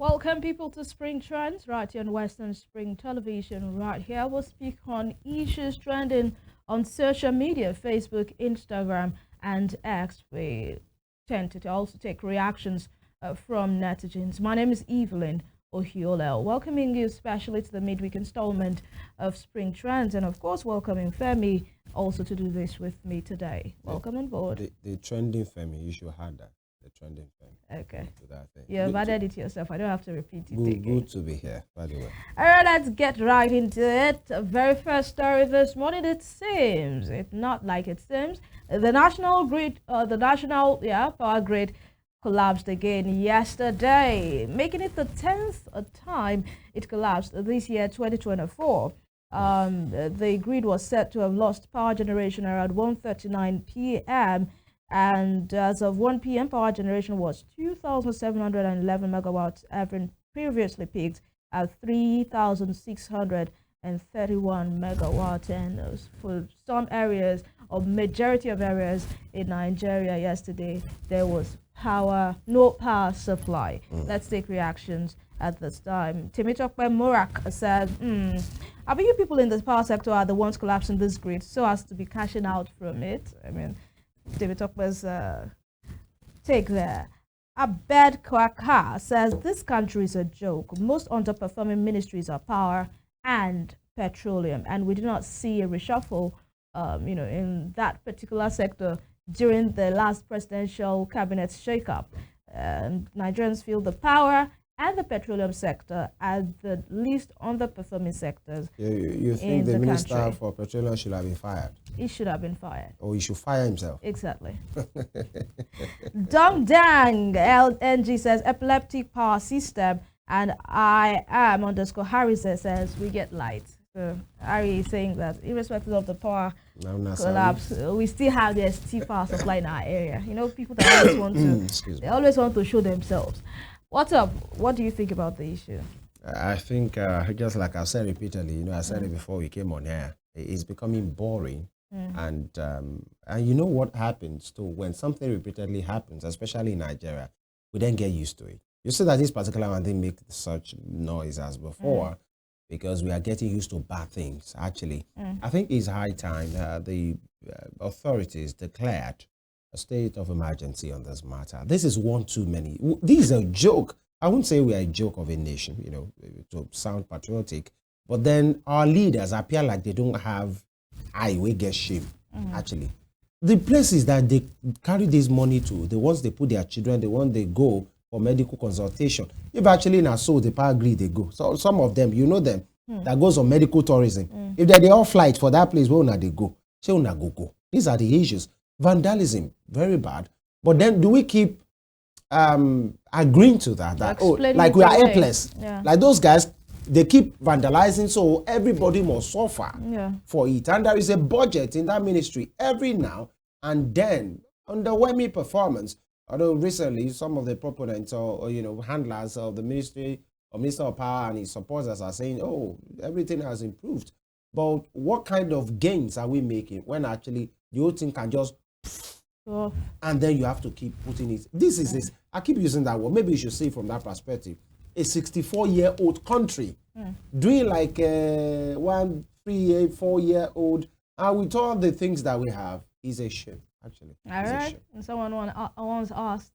Welcome people to Spring Trends right here on Western Spring Television. Right here we'll speak on issues trending on social media, Facebook, Instagram and X. We tend to also take reactions from netizens. My name is Evelyn Ohiolei, welcoming you especially to the midweek installment of Spring Trends, and of course welcoming Femi also to do this with me today. Welcome on board. The trending Femi, you should have that. The trending Femi. Okay. To that thing. You've added it yourself. I don't have to repeat it again. Good to be here, by the way. All right, let's get right into it. Very first story this morning. It seems, it's not like it seems, the national power grid collapsed again yesterday, making it the 10th time it collapsed this year, 2024. The grid was said to have lost power generation around 1:39 p.m. and as of 1 p.m. power generation was 2,711 megawatts, having previously peaked at 3,631 megawatts. And for some areas, or majority of areas in Nigeria yesterday, there was no power supply. Let's take reactions at this time. Timitokpe Murak said, I bet you people in the power sector are the ones collapsing this grid so as to be cashing out from it. I mean, David Tokpa's take there. Abed Kwaka says this country is a joke. Most underperforming ministries are power and petroleum, and we do not see a reshuffle, in that particular sector during the last presidential cabinet shakeup. Nigerians feel the power and the petroleum sector are the least underperforming sectors. You think the minister country. for petroleum should have been fired? He should have been fired. Or he should fire himself? Exactly. Dong Dang LNG says epileptic power system, and I am _ Harris says we get light. So Harry is saying that irrespective of the power collapse, we still have the ST power supply in our area. You know, people that always want to they always want to show themselves. What's up? What do you think about the issue? I think, just like I said repeatedly, I said it before we came on air, it's becoming boring. And you know what happens too when something repeatedly happens, especially in Nigeria, we then get used to it. You see that this particular one didn't make such noise as before because we are getting used to bad things. Actually, I think it's high time the authorities declared a state of emergency on this matter. This is one too many. This is a joke. I wouldn't say we are a joke of a nation, to sound patriotic, but then our leaders appear like they don't have we get shame. Actually, the places that they carry this money to, the ones they put their children, the ones they go for medical consultation, if actually not so the power grid they go. So some of them, them that goes on medical tourism. If they all flight for that place, where they go? Say go. These are the issues. Vandalism, very bad. But then do we keep agreeing to that like we are helpless? Like those guys, they keep vandalizing, so everybody must suffer for it. And there is a budget in that ministry every now and then. Underwhelming performance. Although recently some of the proponents or handlers of the ministry or Minister of Power and his supporters are saying, oh, everything has improved. But what kind of gains are we making when actually the whole thing can just and then you have to keep putting it. This is this. I keep using that word. Maybe you should see it from that perspective. A 64-year-old country doing like a 1, 3, 4-year-old, and with all the things that we have, is a shame. Actually, all right. And someone once asked,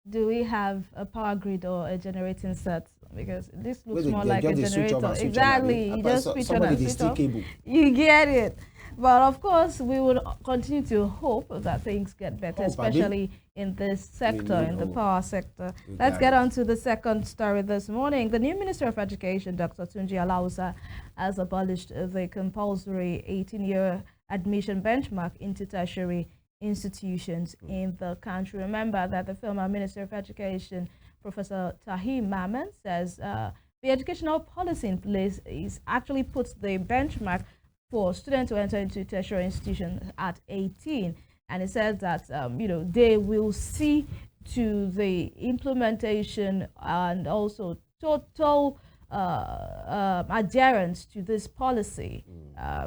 "Do we have a power grid or a generating set?" Because this looks more like a generator. Exactly. You just switch on and switch off. You get it. But of course, we would continue to hope that things get better, especially in this sector, in the power sector. Let's get on to the second story this morning. The new Minister of Education, Dr. Tunji Alausa, has abolished the compulsory 18-year admission benchmark into tertiary institutions in the country. Remember that the former Minister of Education, Professor Tahir Maman, says the educational policy in place is actually puts the benchmark for students to enter into tertiary institutions at 18, and it says that they will see to the implementation and also total adherence to this policy.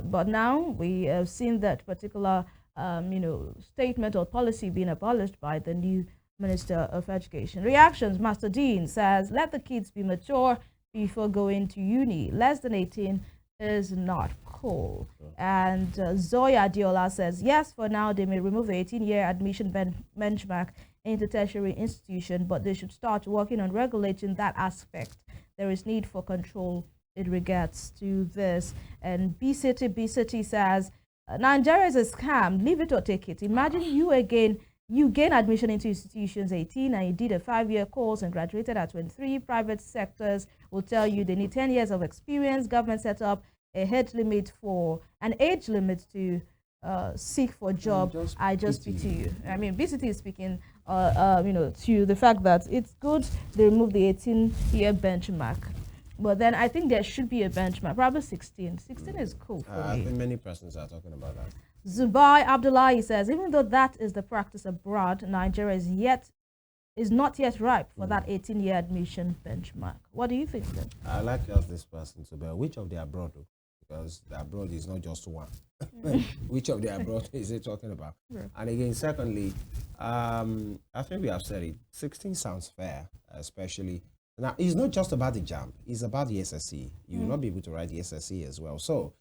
But now we have seen that particular statement or policy being abolished by the new Minister of Education. Reactions: Master Dean says, let the kids be mature before going to uni. Less than 18 is not cool. And Zoya Diola says, yes, for now they may remove the 18-year admission benchmark into tertiary institution, but they should start working on regulating that aspect. There is need for control in regards to this. And B City says, Nigeria is a scam. Leave it or take it. Imagine you gain admission into institutions 18 and you did a 5-year course and graduated at 23. Private sectors will tell you they need 10 years of experience. Government set up an age limit to seek for a job. I just speak to you. I mean, BCT is speaking, to the fact that it's good they remove the 18-year benchmark. But then I think there should be a benchmark, probably 16. 16 is cool for me. I think many persons are talking about that. Zubai Abdullahi says, even though that is the practice abroad, Nigeria is not yet ripe for that 18-year admission benchmark. What do you think then? I like to ask this person, but which of the abroad, though? Because the abroad is not just one. Which of the abroad is he talking about? Yeah. And again, secondly, I think we have said it, 16 sounds fair, especially. Now, it's not just about the JAMB, it's about the SSC. You will not be able to write the SSC as well. So,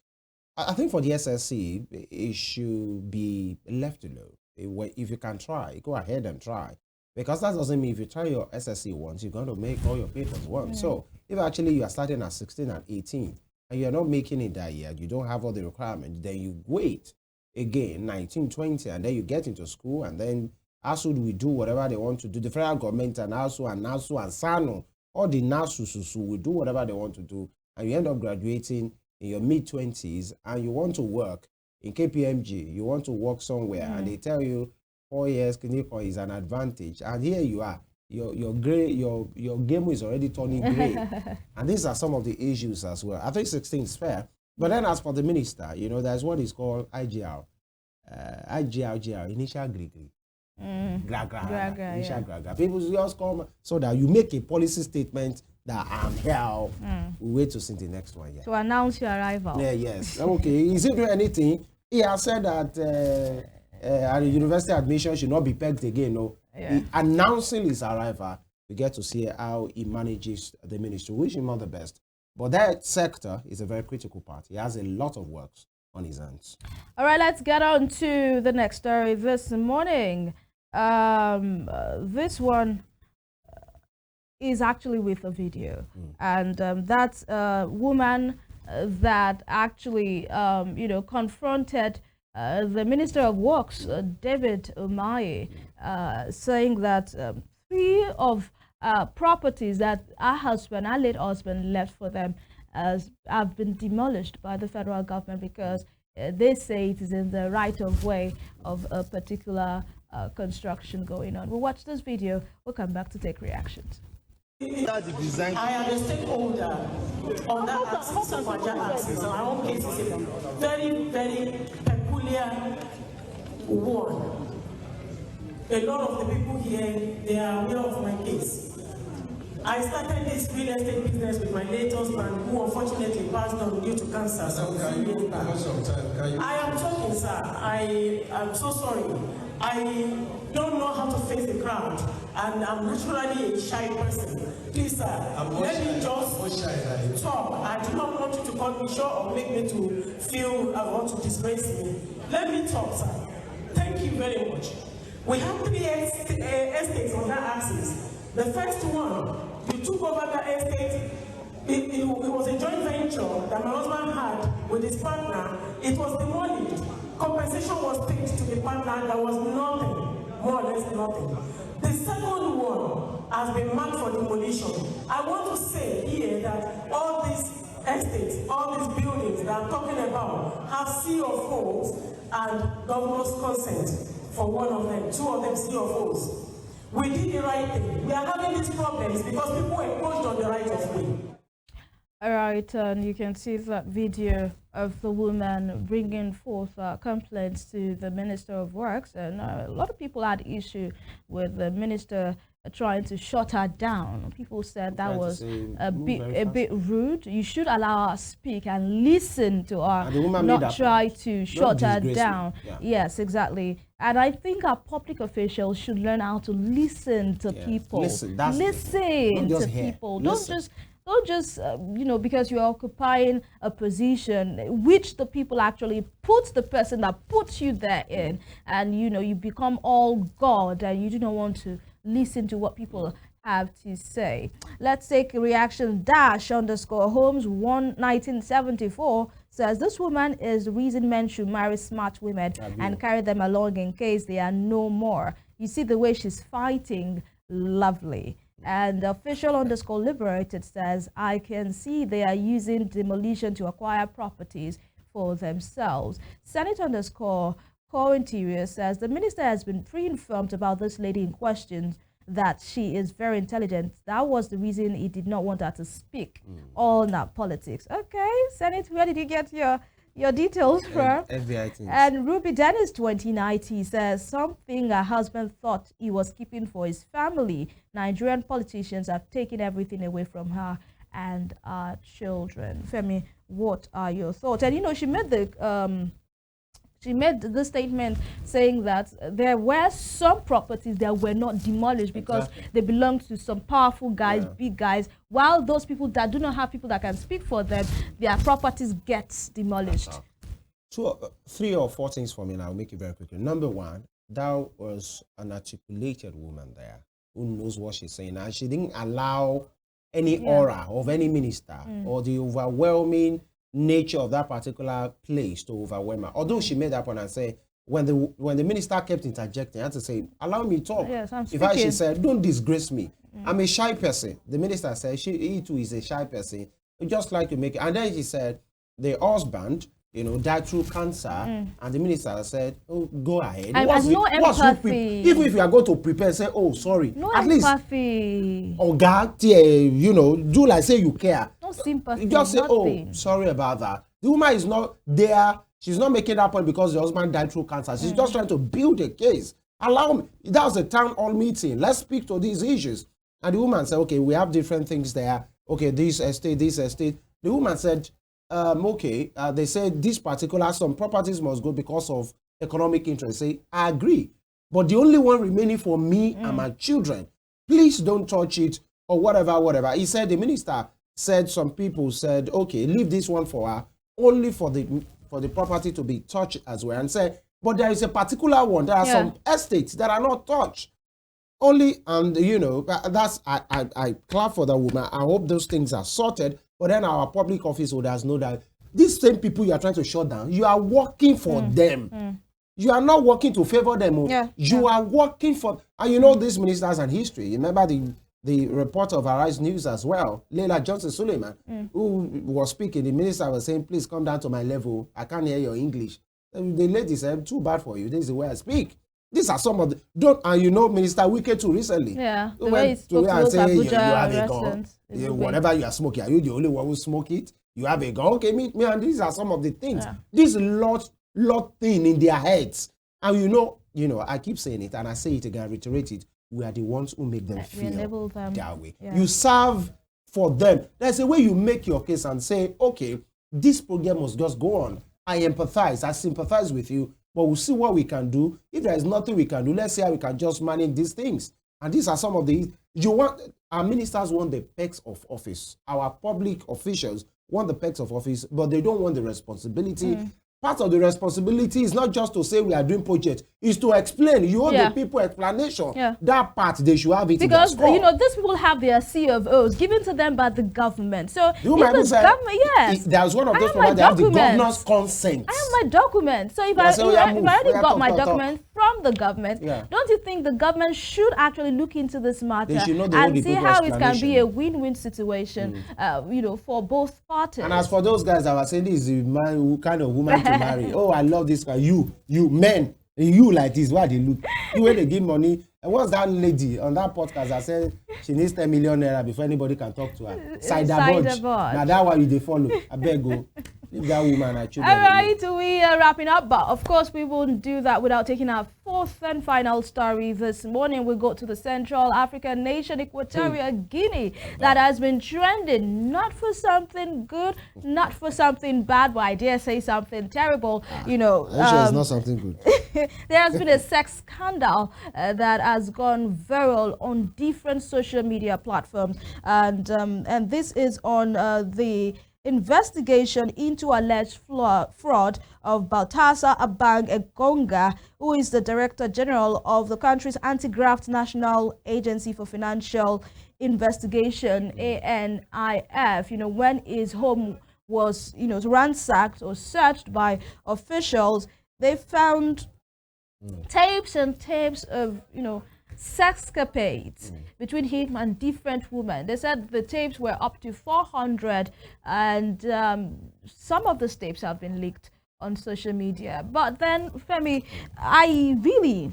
I think for the SSC, it should be left alone. If you can try, go ahead and try. Because that doesn't mean if you try your SSC once, you're going to make all your papers once. So, if actually you are starting at 16 and 18, and you're not making it that year, you don't have all the requirements, then you wait again, 19, 20, and then you get into school, and then ASU will do whatever they want to do. The federal government and ASU and NASU and SANO, all the NASU will do whatever they want to do, and you end up graduating in your mid-20s, and you want to work in KPMG, you want to work somewhere, and they tell you 4 years clinical is an advantage, and here you are, your game is already turning gray. And these are some of the issues as well. I think 16 is fair, but then as for the minister, there's what is called IGR, initial degree. Initial gra. People just come so that you make a policy statement that I'm here. We wait to see the next one. Yeah. To announce your arrival. Yeah, yes. Okay. Is he doing anything? He has said that at the university admission should not be pegged again. No. Yeah. Announcing his arrival, we get to see how he manages the ministry. Wish him all the best. But that sector is a very critical part. He has a lot of works on his hands. All right, let's get on to the next story this morning. This one is actually with a video, and that's a woman that actually confronted the Minister of Works, David Umahi, saying that 3 of properties that our late husband left for them have been demolished by the federal government because they say it is in the right of way of a particular construction going on. We'll watch this video. We'll come back to take reactions. I am a stakeholder on that axis of Waja axis. Our own case is a very, very peculiar one. A lot of the people here, they are aware of my case. I started this real estate business with my late husband, who unfortunately passed on due to cancer. So I am talking, sir. I am so sorry. I don't know how to face the crowd, and I'm naturally a shy person. Please, sir, let me just talk. I do not want you to cut me short or make me to feel I want to disgrace me. Let me talk, sir. Thank you very much. We have 3 estates on that axis. The first one, you took over that estate. It was a joint venture that my husband had with his partner. It was demolished. Compensation was paid to the partner. There was nothing, more or less nothing. The second one has been marked for demolition. I want to say here that all these estates, all these buildings that I'm talking about have CFOs and governor's consent for one of them, 2 of them CFOs. We did the right thing. We are having these problems because people encroached on the right of way. All right, and you can see that video of the woman bringing forth complaints to the Minister of Works, and a lot of people had issue with the minister trying to shut her down. People said that was a bit rude. You should allow her to speak and listen to her, not try to shut her down. Yeah. Yes, exactly. And I think our public officials should learn how to listen to people. Listen to people. Don't just you know, because you're occupying a position which the people actually put the person that puts you there in, and you know, you become all God and you do not want to listen to what people have to say. Let's take a reaction. _Holmes 1974 says this woman is the reason men should marry smart women and carry them along in case they are no more. You see the way she's fighting. Lovely. And official _liberated says, I can see they are using demolition to acquire properties for themselves. Senate _core interior says the minister has been pre-informed about this lady in question, that she is very intelligent. That was the reason he did not want her to speak on that politics. Okay, Senate, where did you get your details from? And Ruby Dennis 2090 says something her husband thought he was keeping for his family. Nigerian politicians have taken everything away from her and our children. Femi, what are your thoughts? And you know, she made the statement saying that there were some properties that were not demolished because they belonged to some powerful guys, big guys, while those people that do not have people that can speak for them, their properties get demolished. 3 or 4 things for me, and I'll make it very quickly. Number one, that was an articulated woman there who knows what she's saying, and she didn't allow any aura of any minister or the overwhelming nature of that particular place to overwhelm her. Although she made that point and said, when the minister kept interjecting, I had to say, allow me to talk. Yes, she said, don't disgrace me. I'm a shy person. The minister said, he too is a shy person. We just like to make it. And then she said, the husband, you know, died through cancer. And the minister said, oh, go ahead. No empathy. Even if you are going to prepare, say, oh, sorry. No at empathy. Least, God, you know, do like say you care. No sympathy. Just say, oh, sorry about that. The woman is not there. She's not making that point because the husband died through cancer. She's just trying to build a case. Allow me. That was a town hall meeting. Let's speak to these issues. And the woman said, okay, we have different things there. Okay, this estate. The woman said, okay, they said this particular, some properties must go because of economic interest. Say, I agree. But the only one remaining for me and my children, please don't touch it or whatever. He said, the minister said, some people said, okay, leave this one for her, only for the property to be touched as well. And said, but there is a particular one. There are some estates that are not touched. Only, and you know, that's, I clap for that woman. I hope those things are sorted. But then our public office holders know that these same people you are trying to shut down, you are working for them. You are not working to favor them. You are working for, and you know these ministers and history. You remember the reporter of Arise News as well, Leila Johnson Suleiman, who was speaking. The minister was saying, please come down to my level. I can't hear your English. And the lady said, too bad for you. This is the way I speak. These are some of the, and you know, Minister Wike too recently. Yeah, the way he spoke to those Abuja residents. Whatever you are smoking, are you the only one who smoke it? You have a gun? Okay, me, and these are some of the things. This lot thing in their heads. And you know, I keep saying it, and I say it again, reiterate it. We are the ones who make them feel that way. You serve for them. There's a way you make your case and say, okay, this program must just go on. I empathize, I sympathize with you, but we'll see what we can do. If there is nothing we can do, let's see how we can just manage these things. And these are some of the, our ministers want the perks of office. Our public officials want the perks of office, but they don't want the responsibility. Part of the responsibility is not just to say we are doing projects, is to explain. You owe the people explanation. That part, they should have it. Because, you know, these people have their CFOs given to them by the government. So, there's one of those people that have the governor's consent. I have my document. So, if I already got my document from the government, don't you think the government should actually look into this matter and see how it can be a win-win situation, you know, for both parties? And as for those guys that were saying, this is the man who kind of woman to marry. Oh, I love this guy. You men, you like this. Why they look? You when they give money. And what's that lady on that podcast that said she needs 10 million naira before anybody can talk to her? Side board. Now that one you they follow. I beg go. Leave that woman and children. All right, we are wrapping up, but of course we won't do that without taking our fourth and final story this morning. We go to the Central African nation, Equatorial Guinea, that has been trending, not for something good, not for something bad, but I dare say something terrible. You know, it's not something good. There has been a sex scandal that has gone viral on different social media platforms, and this is on the investigation into alleged fraud of Baltasar Abang Egonga, who is the Director General of the country's Anti-Graft National Agency for Financial Investigation, ANIF. You know, when his home was, you know, ransacked or searched by officials, they found tapes and tapes of, you know, sexcapades between him and different women. They said the tapes were up to 400, and some of the tapes have been leaked on social media. But then, Femi, I really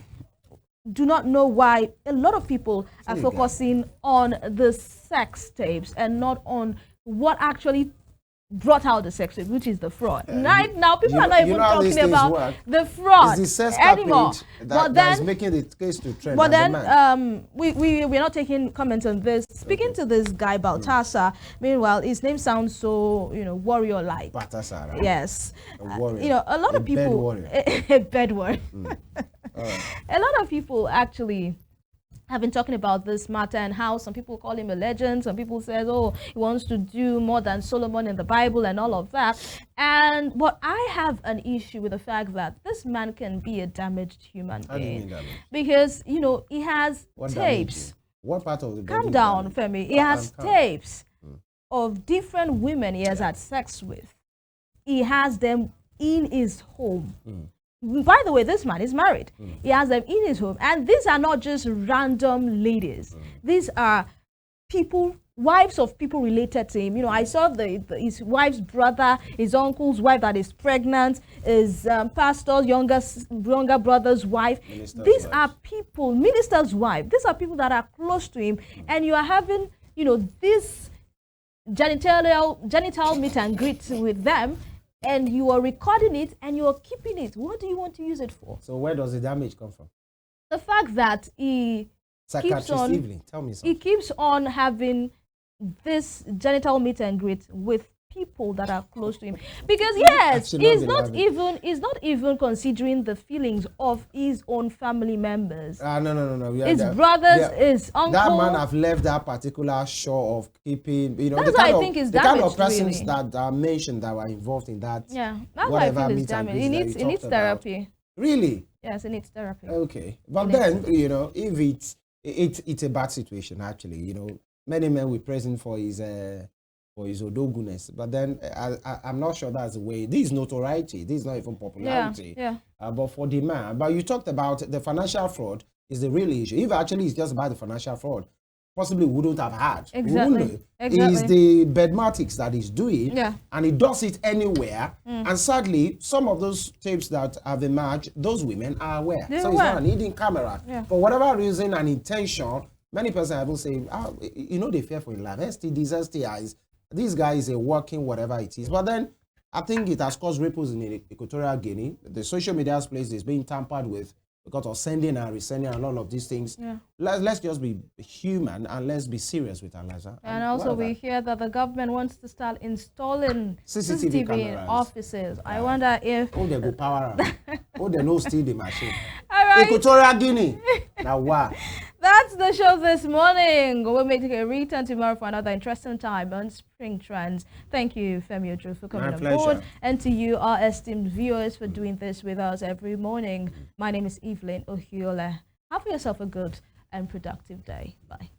do not know why a lot of people are focusing on the sex tapes and not on what actually brought out the sex tape, which is the fraud. Right now, people are not even talking about the fraud anymore. But that's making the case to trend. But then we're not taking comments on this. Speaking to this guy Baltasar, meanwhile, his name sounds so, you know, warrior-like. Baltasar, right? Yes. A warrior. You know, a lot of people. A bed warrior. A lot of people actually have been talking about this matter and how some people call him a legend. Some people say, oh, he wants to do more than Solomon in the Bible and all of that. But I have an issue with the fact that this man can be a damaged human being. How do you mean damaged? Because, you know, he has tapes. What part of the body? Calm down, Femi. He has tapes of different women he has had sex with. He has them in his home. By the way, this man is married. He has them in his home. And these are not just random ladies. These are people, wives of people related to him. You know, I saw his wife's brother, his uncle's wife that is pregnant, his pastor's younger brother's wife. These are people, minister's wife. These are people that are close to him. And you are having, you know, this genital meet and greet with them. And you are recording it and you are keeping it. What do you want to use it for? So where does the damage come from? The fact that he keeps on, Evelyn, tell me something. He keeps on having this genital meet and greet with people that are close to him. Because yes, he's not even considering the feelings of his own family members. No. His brothers, his uncle. That man have left that particular show of keeping, you know, that's why I think it's damaged, the kind of persons really. that are mentioned that were involved in that. Yeah, that's why I feel it's damaged. He needs therapy. Really? Yes, he needs therapy. Okay, but then, you know, if it's a bad situation, actually, you know, many men will praise him for his odoguness, but then I'm not sure that's the way. This is notoriety. This is not even popularity. Yeah. But for the man, but you talked about the financial fraud is the real issue. If actually it's just about the financial fraud, possibly we wouldn't have had. Exactly. It's the bedmatics that he's doing, and he does it anywhere. And sadly, some of those tapes that have emerged, those women are aware. So it's not an hidden camera. For whatever reason and intention, many persons have been saying, you know, they fear for in life. STDs, STIs. This guy is a working whatever it is. But then I think it has caused ripples in Equatorial Guinea. The social media place is being tampered with because of sending and resending and all of these things. Let's just be human and let's be serious with our lives. And also we hear that the government wants to start installing CCTV in offices. I wonder if... Oh, they go power up. Oh, they no steal the machine. All right. Equatorial Guinea. Now what? That's the show this morning. We'll make a return tomorrow for another interesting time on Spring Trends. Thank you, Femi Ojo, for coming on board. And to you, our esteemed viewers, for doing this with us every morning. My name is Evelyn Ohiolei. Have yourself a good and productive day. Bye.